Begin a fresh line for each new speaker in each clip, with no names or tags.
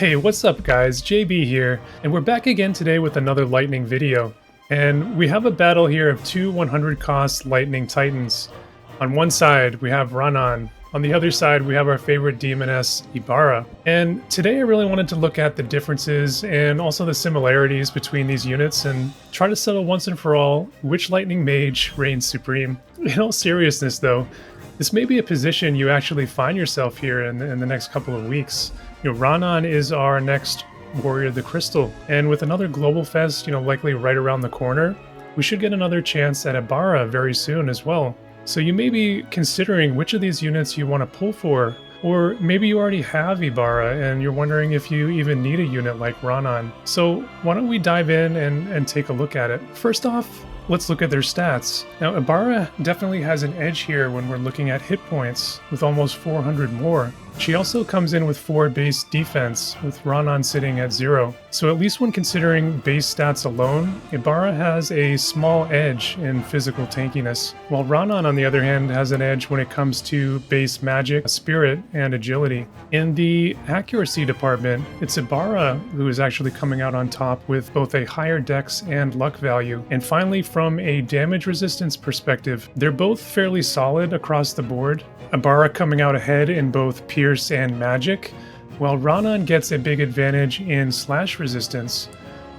Hey, what's up guys? JB here, and we're back again today with another Lightning video. And we have a battle here of two 100 cost Lightning Titans. On one side, we have Ranan. On the other side, we have our favorite demoness, Ibara. And today I really wanted to look at the differences and also the similarities between these units and try to settle once and for all which Lightning Mage reigns supreme. In all seriousness though, this may be a position you actually find yourself here in the next couple of weeks. Ranan is our next Warrior of the Crystal, and with another Global Fest, likely right around the corner, we should get another chance at Ibara very soon as well. So you may be considering which of these units you want to pull for, or maybe you already have Ibara and you're wondering if you even need a unit like Ranan. So why don't we dive in and take a look at it. First off, let's look at their stats. Now, Ibara definitely has an edge here when we're looking at hit points, with almost 400 more. She also comes in with 4 base defense, with Ranan sitting at 0. So at least when considering base stats alone, Ibara has a small edge in physical tankiness, while Ranan on the other hand has an edge when it comes to base magic, spirit, and agility. In the accuracy department, it's Ibara who is actually coming out on top with both a higher dex and luck value. And finally, from a damage resistance perspective, they're both fairly solid across the board. Ibara coming out ahead in both Pierce and Magic, while Ranan gets a big advantage in Slash resistance.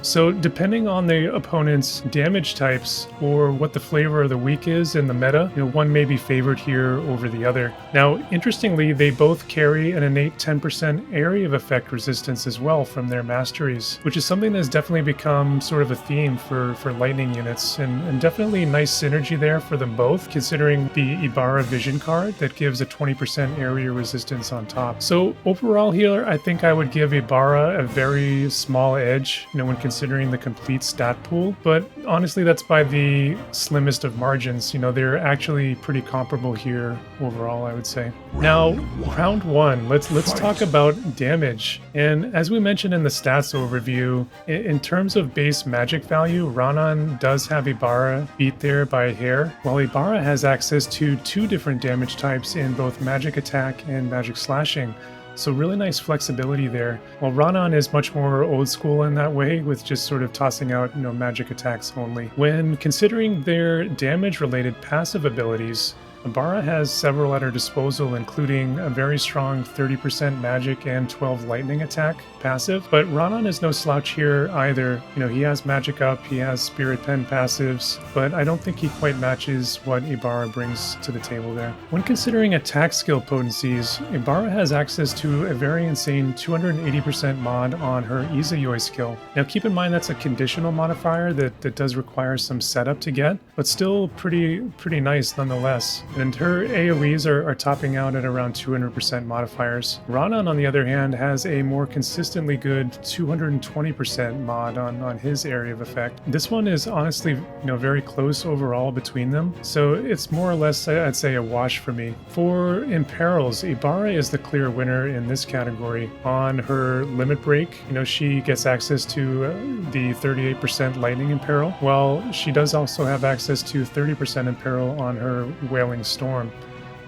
So depending on the opponent's damage types or what the flavor of the week is in the meta, one may be favored here over the other. Now, interestingly, they both carry an innate 10% area of effect resistance as well from their masteries, which is something that's definitely become sort of a theme for Lightning units, and definitely nice synergy there for them both, considering the Ibara Vision card that gives a 20% area resistance on top. So overall here, I think I would give Ibara a very small edge, when considering the complete stat pool, but honestly that's by the slimmest of margins. They're actually pretty comparable here overall, I would say. Now, round one, let's talk about damage. And as we mentioned in the stats overview, in terms of base magic value, Ranan does have Ibara beat there by a hair, while Ibara has access to 2 different damage types in both magic attack and magic slashing. So really nice flexibility there. While Ranan is much more old school in that way, with just sort of tossing out, magic attacks only. When considering their damage-related passive abilities, Ibara has several at her disposal, including a very strong 30% magic and 12 lightning attack passive. But Ranan is no slouch here either. He has magic up, he has spirit pen passives, but I don't think he quite matches what Ibara brings to the table there. When considering attack skill potencies, Ibara has access to a very insane 280% mod on her Izayoi skill. Now keep in mind that's a conditional modifier that does require some setup to get, but still pretty nice nonetheless. And her AoEs are topping out at around 200% modifiers. Ranan, on the other hand, has a more consistently good 220% mod on his area of effect. This one is honestly, very close overall between them, so it's more or less, I'd say, a wash for me. For Imperils, Ibara is the clear winner in this category. On her limit break, she gets access to the 38% lightning imperil, while she does also have access to 30% imperil on her wailing storm.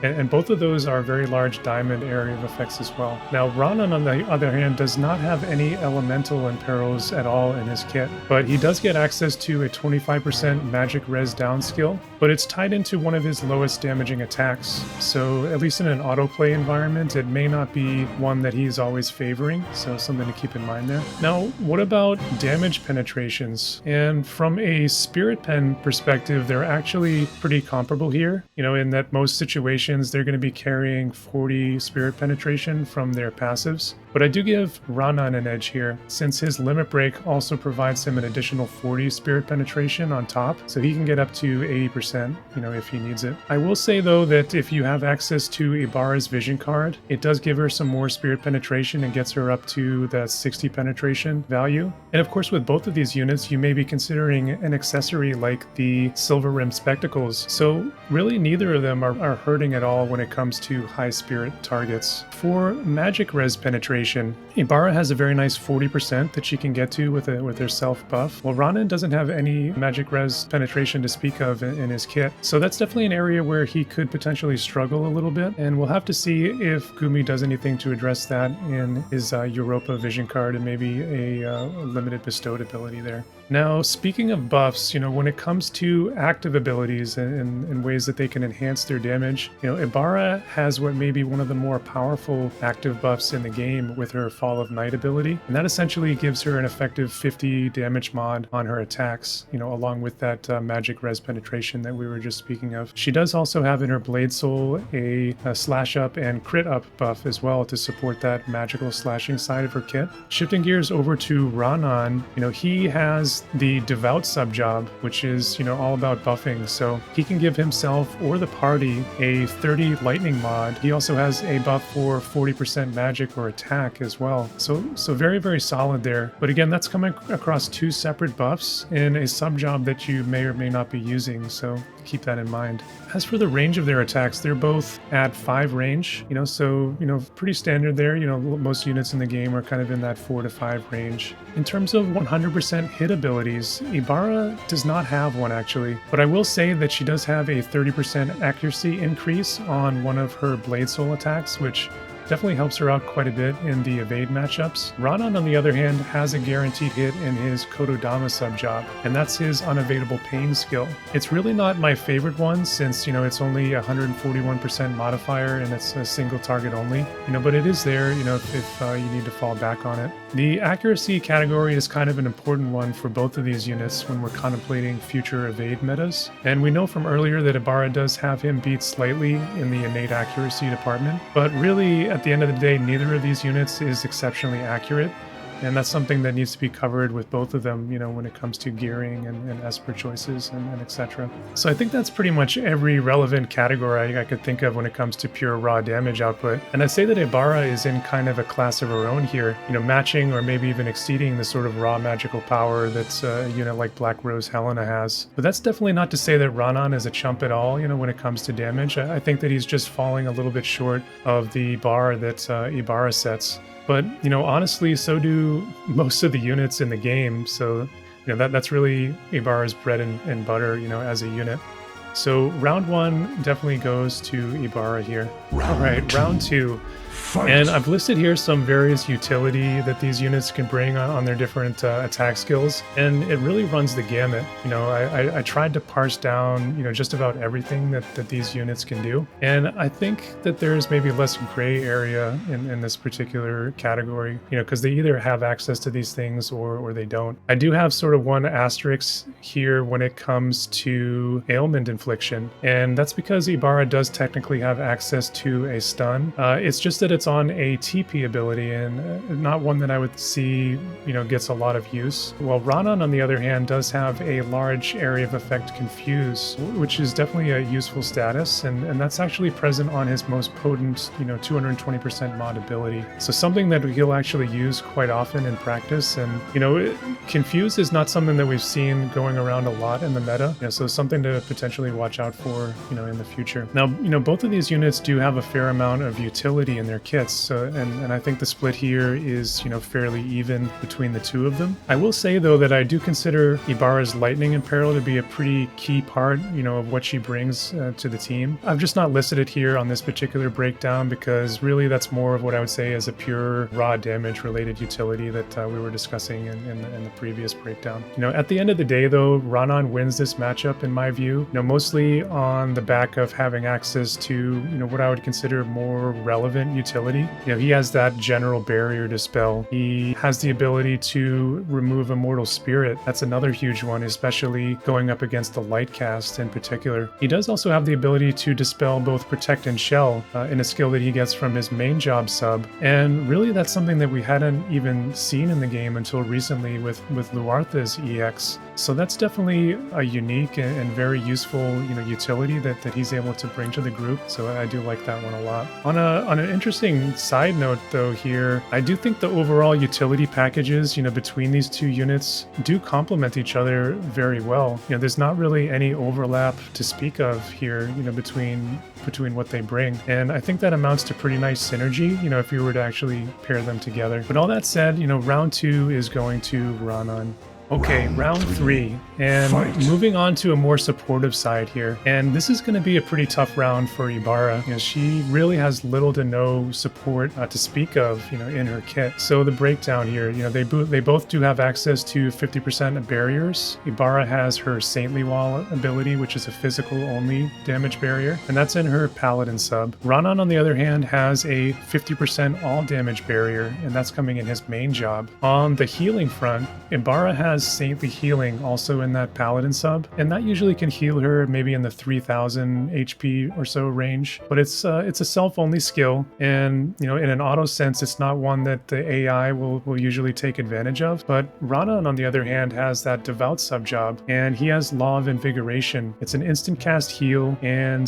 And both of those are very large diamond area of effects as well. Now, Ranan, on the other hand, does not have any elemental imperils at all in his kit, but he does get access to a 25% magic res down skill, but it's tied into one of his lowest damaging attacks. So at least in an autoplay environment, it may not be one that he's always favoring, so something to keep in mind there. Now, what about damage penetrations? And from a spirit pen perspective, they're actually pretty comparable here, in that most situations they're going to be carrying 40 spirit penetration from their passives. But I do give Ranan an edge here, since his limit break also provides him an additional 40 spirit penetration on top, so he can get up to 80%, if he needs it. I will say though that if you have access to Ibara's vision card, it does give her some more spirit penetration and gets her up to that 60 penetration value. And of course, with both of these units, you may be considering an accessory like the silver rim spectacles. So really neither of them are hurting at all when it comes to high spirit targets. For magic res penetration, Ibara has a very nice 40% that she can get to with her self buff, while Ranan doesn't have any magic res penetration to speak of in his kit. So that's definitely an area where he could potentially struggle a little bit, and we'll have to see if Gumi does anything to address that in his Europa vision card and maybe a limited bestowed ability there. Now, speaking of buffs, when it comes to active abilities and ways that they can enhance their damage, Ibara has what may be one of the more powerful active buffs in the game with her Fall of Night ability, and that essentially gives her an effective 50 damage mod on her attacks, along with that magic res penetration that we were just speaking of. She does also have in her Blade Soul a slash up and crit up buff as well to support that magical slashing side of her kit. Shifting gears over to Ranan, he has the Devout sub-job, which is, all about buffing, so he can give himself or the party a 30 lightning mod. He also has a buff for 40% magic or attack as well, so very, very solid there. But again, that's coming across two separate buffs in a sub-job that you may or may not be using, so keep that in mind. As for the range of their attacks, they're both at 5 range, so pretty standard there. Most units in the game are kind of in that 4 to 5 range. In terms of 100% hit abilities, Ibara does not have one actually, but I will say that she does have a 30% accuracy increase on one of her Blade Soul attacks, which definitely helps her out quite a bit in the evade matchups. Ranan, on the other hand, has a guaranteed hit in his Kododama sub-job, and that's his unavailable pain skill. It's really not my favorite one since, it's only 141% modifier and it's a single target only, but it is there, if you need to fall back on it. The accuracy category is kind of an important one for both of these units when we're contemplating future evade metas, and we know from earlier that Ibara does have him beat slightly in the innate accuracy department, but really, at the end of the day, neither of these units is exceptionally accurate, and that's something that needs to be covered with both of them, when it comes to gearing and Esper choices and etc. So I think that's pretty much every relevant category I could think of when it comes to pure raw damage output. And I'd say that Ibara is in kind of a class of her own here, matching or maybe even exceeding the sort of raw magical power that a unit like Black Rose Helena has. But that's definitely not to say that Ranan is a chump at all, when it comes to damage. I think that he's just falling a little bit short of the bar that Ibara sets. But, honestly, so do most of the units in the game. So, that's really Ibara's bread and butter, as a unit. So round 1 definitely goes to Ibara here. All right, round 2. Fight. And I've listed here some various utility that these units can bring on their different attack skills, and it really runs the gamut. I tried to parse down, just about everything that these units can do, and I think that there's maybe less gray area in this particular category, because they either have access to these things or they don't. I do have sort of one asterisk here when it comes to ailment infliction, and that's because Ibara does technically have access to a stun. It's just that it's on a TP ability and not one that I would see, gets a lot of use. While Ranan, on the other hand, does have a large area of effect Confuse, which is definitely a useful status, and that's actually present on his most potent, 220% mod ability. So something that he'll actually use quite often in practice, and, Confuse is not something that we've seen going around a lot in the meta, so something to potentially watch out for, in the future. Now, both of these units do have a fair amount of utility in their kits, so, and I think the split here is, fairly even between the two of them. I will say, though, that I do consider Ibara's Lightning Imperil to be a pretty key part, of what she brings to the team. I've just not listed it here on this particular breakdown because really that's more of what I would say is a pure raw damage related utility that we were discussing in the previous breakdown. At the end of the day, though, Ranan wins this matchup in my view, mostly on the back of having access to, what I would consider more relevant utility. He has that general barrier dispel. He has the ability to remove Immortal Spirit. That's another huge one, especially going up against the Light Cast in particular. He does also have the ability to dispel both Protect and Shell in a skill that he gets from his main job sub. And really that's something that we hadn't even seen in the game until recently with Luartha's EX. So that's definitely a unique and very useful, utility that he's able to bring to the group. So I do like that one a lot. On an interesting side note though here, I do think the overall utility packages, between these two units do complement each other very well. There's not really any overlap to speak of here, between what they bring. And I think that amounts to pretty nice synergy, if you were to actually pair them together. But all that said, round 2 is going to Ranan. Okay, round 3, and moving on to a more supportive side here. And this is going to be a pretty tough round for Ibara. She really has little to no support to speak of, in her kit. So the breakdown here, they both do have access to 50% of barriers. Ibara has her Saintly Wall ability, which is a physical only damage barrier, and that's in her Paladin sub. Ranan, on the other hand, has a 50% all damage barrier, and that's coming in his main job. On the healing front, Ibara has Saintly Healing also in that Paladin sub, and that usually can heal her maybe in the 3000 HP or so range, but it's a self-only skill, and in an auto sense it's not one that the AI will usually take advantage of. But Ranan, on the other hand, has that Devout sub job, and he has Law of Invigoration. It's an instant cast heal, and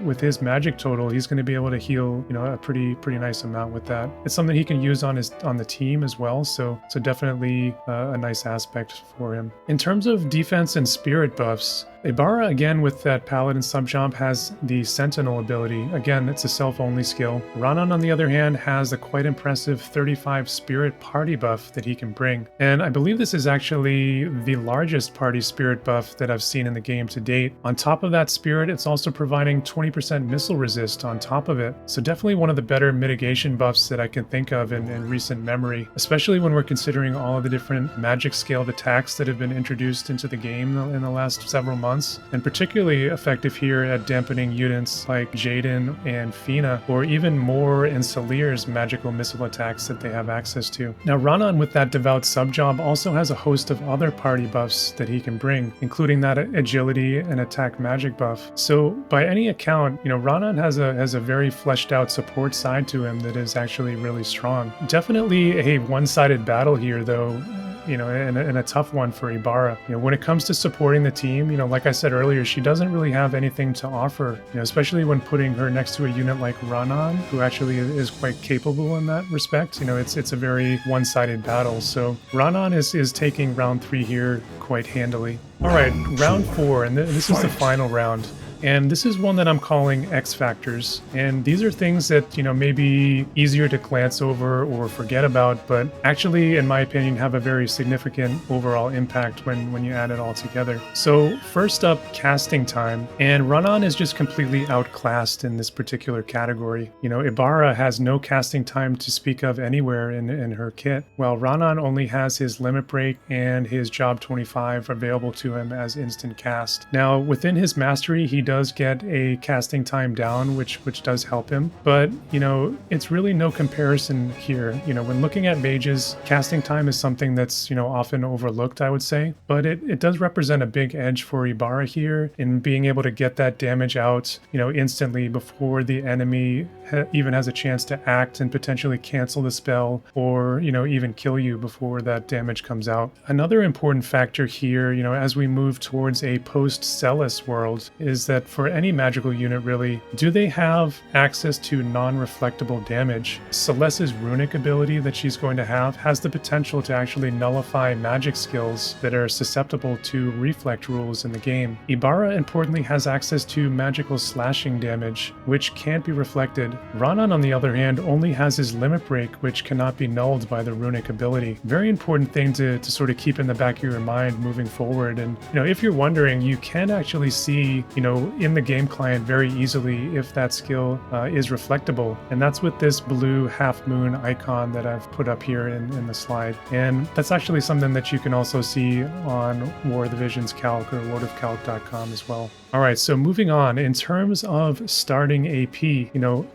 with his magic total he's going to be able to heal a pretty nice amount with that. It's something he can use on the team as well, so definitely a nice aspect for him. In terms of defense and spirit buffs, Ibara, again with that Paladin subjump, has the Sentinel ability. Again, it's a self-only skill. Ranan, on the other hand, has a quite impressive 35 spirit party buff that he can bring. And I believe this is actually the largest party spirit buff that I've seen in the game to date. On top of that spirit, it's also providing 20% missile resist on top of it. So definitely one of the better mitigation buffs that I can think of in recent memory, especially when we're considering all of the different magic scaled attacks that have been introduced into the game in the last several months. And particularly effective here at dampening units like Jaden and Fina, or even Moore and Salir's magical missile attacks that they have access to. Now Ranan, with that Devout subjob, also has a host of other party buffs that he can bring, including that agility and attack magic buff. So by any account, Ranan has a very fleshed out support side to him that is actually really strong. Definitely a one-sided battle here though, and a tough one for Ibara. When it comes to supporting the team, like I said earlier, she doesn't really have anything to offer, especially when putting her next to a unit like Ranan, who actually is quite capable in that respect. It's a very one-sided battle. So Ranan is taking round 3 here quite handily. All right, round 4, and this is the final round. And this is one that I'm calling X factors. And these are things that, may be easier to glance over or forget about, but actually, in my opinion, have a very significant overall impact when you add it all together. So first up, casting time. And Ranan is just completely outclassed in this particular category. Ibara has no casting time to speak of anywhere in her kit, while Ranan only has his Limit Break and his Job 25 available to him as instant cast. Now, within his mastery, he does get a casting time down, which does help him, but it's really no comparison here. When looking at mages, casting time is something that's often overlooked, I would say, but it does represent a big edge for Ibara here in being able to get that damage out instantly before the enemy even has a chance to act and potentially cancel the spell, or even kill you before that damage comes out. Another important factor here, as we move towards a post-Celis world, is that for any magical unit really, do they have access to non-reflectable damage? Celeste's runic ability that she's going to have has the potential to actually nullify magic skills that are susceptible to reflect rules in the game. Ibara importantly has access to magical slashing damage, which can't be reflected. Ranan, on the other hand, only has his Limit Break, which cannot be nulled by the runic ability. Very important thing to sort of keep in the back of your mind moving forward. And if you're wondering, you can actually see in the game client very easily if that skill is reflectable, and that's with this blue half moon icon that I've put up here in the slide. And that's actually something that you can also see on War of the Visions calc or lordofcalc.com as well. Alright, so moving on, in terms of starting AP,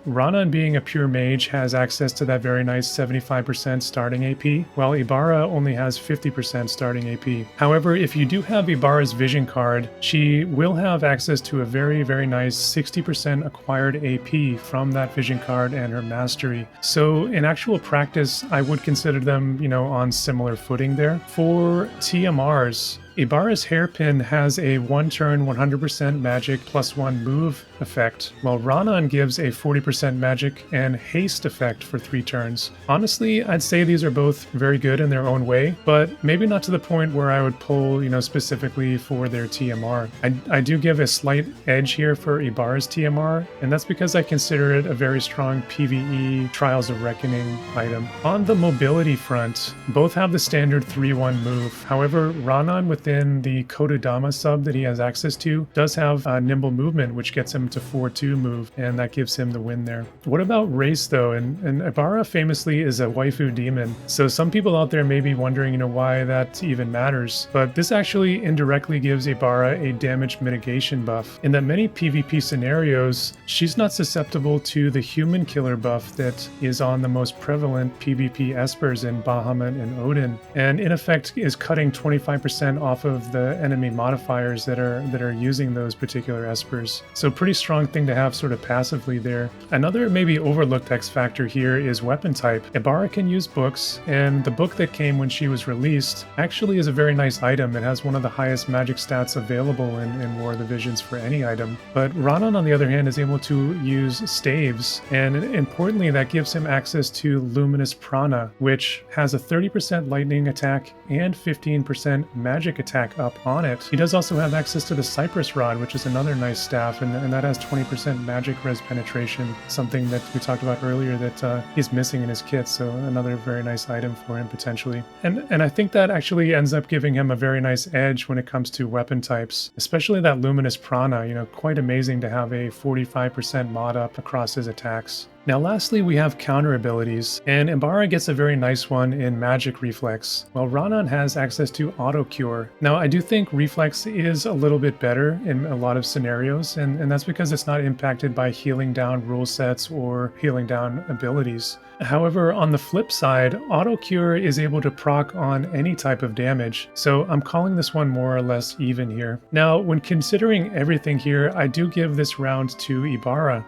Ranan, being a pure mage, has access to that very nice 75% starting AP, while Ibara only has 50% starting AP. However, if you do have Ibara's vision card, she will have access to a very, very nice 60% acquired AP from that vision card and her mastery. So in actual practice, I would consider them, on similar footing there. For TMRs, Ibara's hairpin has a 1-turn 100% magic +1 move effect, while Ranan gives a 40% magic and haste effect for 3 turns. Honestly, I'd say these are both very good in their own way, but maybe not to the point where I would pull, specifically for their TMR. I do give a slight edge here for Ibara's TMR, and that's because I consider it a very strong PvE Trials of Reckoning item. On the mobility front, both have the standard 3-1 move. However, Ranan within the Kodadama sub that he has access to does have nimble movement, which gets him to 4-2 move, and that gives him the win there. What about race though? And Ibara famously is a waifu demon, so some people out there may be wondering, why that even matters. But this actually indirectly gives Ibara a damage mitigation buff, in that many PvP scenarios, she's not susceptible to the human killer buff that is on the most prevalent PvP espers in Bahamut and Odin, and in effect is cutting 25% off of the enemy modifiers that are using those particular espers. So pretty strong thing to have sort of passively there. Another maybe overlooked X factor here is weapon type. Ibara can use books, and the book that came when she was released actually is a very nice item. It has one of the highest magic stats available in War of the Visions for any item. But Ranan, on the other hand, is able to use staves, and importantly, that gives him access to Luminous Prana, which has a 30% lightning attack and 15% magic attack up on it. He does also have access to the Cypress Rod, which is another nice staff, and that has 20% magic res penetration, something that we talked about earlier that he's missing in his kit, so another very nice item for him potentially. And I think that actually ends up giving him a very nice edge when it comes to weapon types, especially that Luminous Prana, quite amazing to have a 45% mod up across his attacks. Now lastly, we have counter abilities, and Ibara gets a very nice one in Magic Reflex, while Ranan has access to Auto Cure. Now I do think Reflex is a little bit better in a lot of scenarios, and that's because it's not impacted by healing down rule sets or healing down abilities. However, on the flip side, Auto Cure is able to proc on any type of damage, so I'm calling this one more or less even here. Now, when considering everything here, I do give this round to Ibara.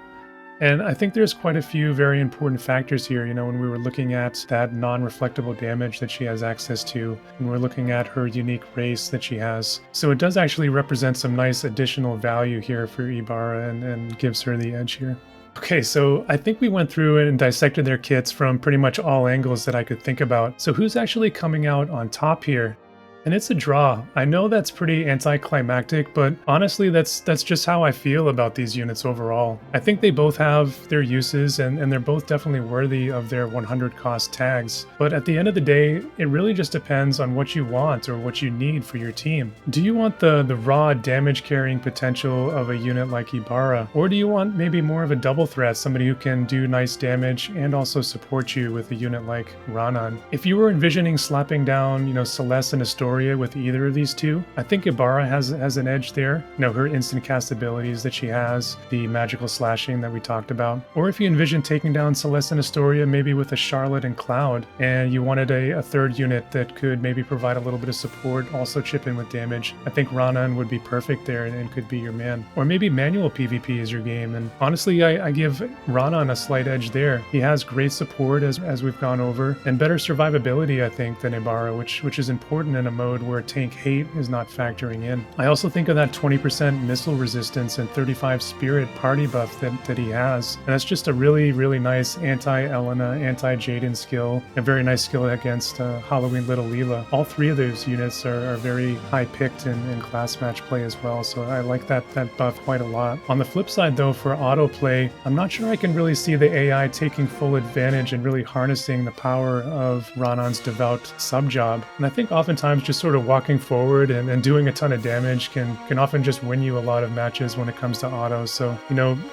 And I think there's quite a few very important factors here, when we were looking at that non-reflectable damage that she has access to, and we're looking at her unique race that she has. So it does actually represent some nice additional value here for Ibara and gives her the edge here. Okay, so I think we went through and dissected their kits from pretty much all angles that I could think about. So who's actually coming out on top here? And it's a draw. I know that's pretty anticlimactic, but honestly, that's just how I feel about these units overall. I think they both have their uses, and they're both definitely worthy of their 100 cost tags. But at the end of the day, it really just depends on what you want or what you need for your team. Do you want the raw damage carrying potential of a unit like Ibara? Or do you want maybe more of a double threat, somebody who can do nice damage and also support you with a unit like Ranan? If you were envisioning slapping down, Celeste and Astoria with either of these two, I think Ibara has an edge there. Her instant cast abilities that she has, the magical slashing that we talked about. Or if you envision taking down Celeste and Astoria maybe with a Charlotte and Cloud, and you wanted a third unit that could maybe provide a little bit of support, also chip in with damage, I think Ranan would be perfect there and could be your man. Or maybe manual PvP is your game, and honestly, I give Ranan a slight edge there. He has great support as we've gone over, and better survivability, I think, than Ibara, which is important in a mode where tank hate is not factoring in. I also think of that 20% missile resistance and 35 spirit party buff that he has, and that's just a really, really nice anti-Elena, anti-Jaden skill, a very nice skill against Halloween Little Leela. All three of those units are very high picked in class match play as well, so I like that buff quite a lot. On the flip side though, for auto play, I'm not sure I can really see the AI taking full advantage and really harnessing the power of Ranan's devout sub job, and I think oftentimes just sort of walking forward and doing a ton of damage can often just win you a lot of matches when it comes to auto. So,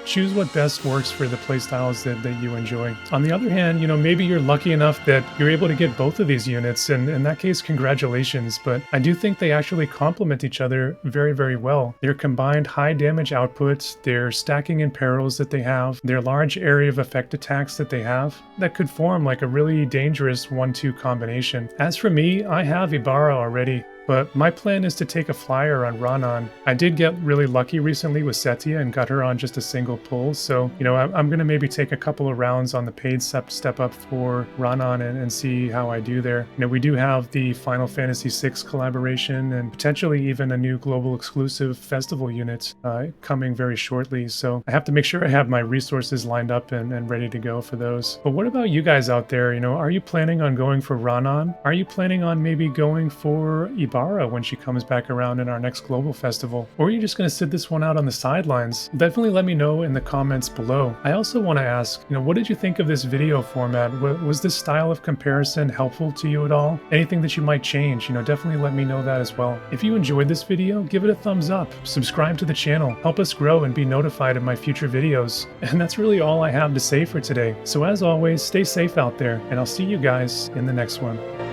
choose what best works for the playstyles that you enjoy. On the other hand, maybe you're lucky enough that you're able to get both of these units, and in that case, congratulations. But I do think they actually complement each other very, very well. Their combined high damage outputs, their stacking in perils that they have, their large area of effect attacks that they have, that could form like a really dangerous 1-2 combination. As for me, I have Ibara already. but my plan is to take a flyer on Ranan. I did get really lucky recently with Setia and got her on just a single pull, so, you know, I'm going to maybe take a couple of rounds on the paid step up for Ranan and see how I do there. You know, we do have the Final Fantasy VI collaboration and potentially even a new global exclusive festival unit coming very shortly, so I have to make sure I have my resources lined up and ready to go for those. But what about you guys out there? You know, are you planning on going for Ranan? Are you planning on maybe going for Ibara when she comes back around in our next global festival? Or are you just going to sit this one out on the sidelines? Definitely let me know in the comments below. I also want to ask, you know, what did you think of this video format? Was this style of comparison helpful to you at all? Anything that you might change, you know, definitely let me know that as well. If you enjoyed this video, give it a thumbs up, subscribe to the channel, help us grow and be notified of my future videos. And that's really all I have to say for today. So as always, stay safe out there, and I'll see you guys in the next one.